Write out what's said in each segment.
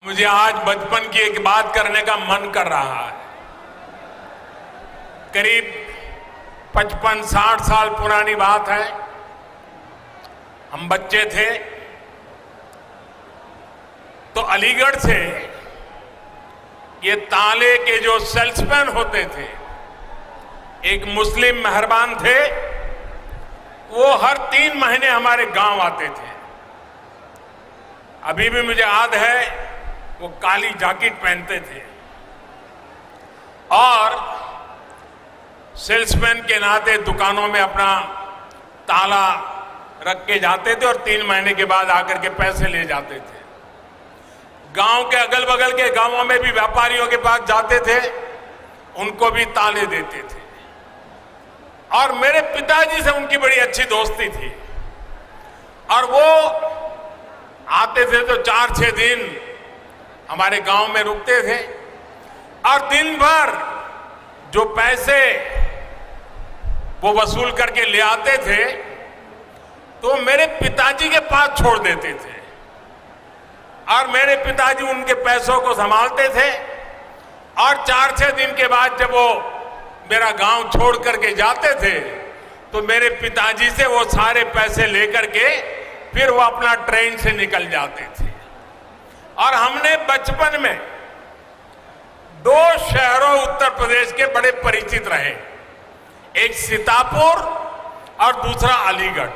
मुझे आज बचपन की एक बात करने का मन कर रहा है। करीब 55-60 साल पुरानी बात है। हम बच्चे थे तो अलीगढ़ से ये ताले के जो सेल्समैन होते थे, एक मुस्लिम मेहरबान थे, वो हर 3 महीने हमारे गांव आते थे। अभी भी मुझे याद है, वो काली जैकेट पहनते थे और सेल्समैन के नाते दुकानों में अपना ताला रख के जाते थे और 3 महीने के बाद आकर के पैसे ले जाते थे। गांव के अगल बगल के गांवों में भी व्यापारियों के पास जाते थे, उनको भी ताले देते थे। और मेरे पिताजी से उनकी बड़ी अच्छी दोस्ती थी और वो आते थे तो 4-6 दिन हमारे गांव में रुकते थे और दिन भर जो पैसे वो वसूल करके ले आते थे तो मेरे पिताजी के पास छोड़ देते थे और मेरे पिताजी उनके पैसों को संभालते थे। और 4-6 दिन के बाद जब वो मेरा गांव छोड़ करके जाते थे तो मेरे पिताजी से वो सारे पैसे लेकर के फिर वो अपना ट्रेन से निकल जाते थे। और हमने बचपन में 2 शहरों उत्तर प्रदेश के बड़े परिचित रहे, एक सीतापुर और दूसरा अलीगढ़।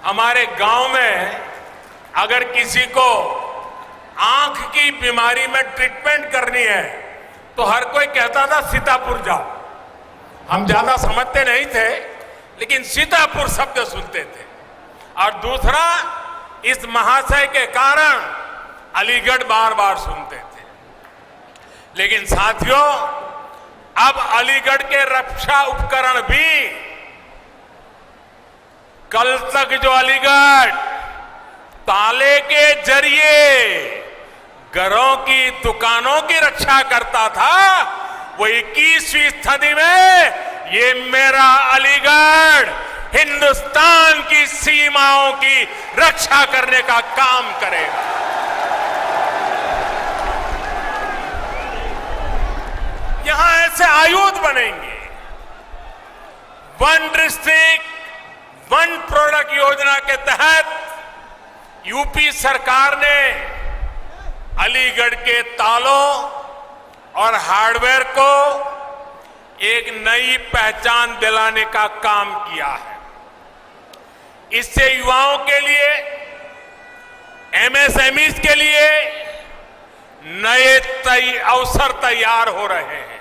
हमारे गांव में अगर किसी को आंख की बीमारी में ट्रीटमेंट करनी है तो हर कोई कहता था सीतापुर जाओ। हम ज्यादा समझते नहीं थे लेकिन सीतापुर शब्द सुनते थे। और दूसरा, इस महाशय के कारण अलीगढ़ बार बार सुनते थे। लेकिन साथियों, अब अलीगढ़ के रक्षा उपकरण भी, कल तक जो अलीगढ़ ताले के जरिए घरों की दुकानों की रक्षा करता था, वो 21वीं सदी में ये मेरा अलीगढ़ हिंदुस्तान की सीमाओं की रक्षा करने का काम करेगा। यहां ऐसे आयुध बनेंगे। 1 डिस्ट्रिक्ट 1 प्रोडक्ट योजना के तहत यूपी सरकार ने अलीगढ़ के तालों और हार्डवेयर को एक नई पहचान दिलाने का काम किया है। इससे युवाओं के लिए, एमएसएमईज के लिए नए अवसर तैयार हो रहे हैं।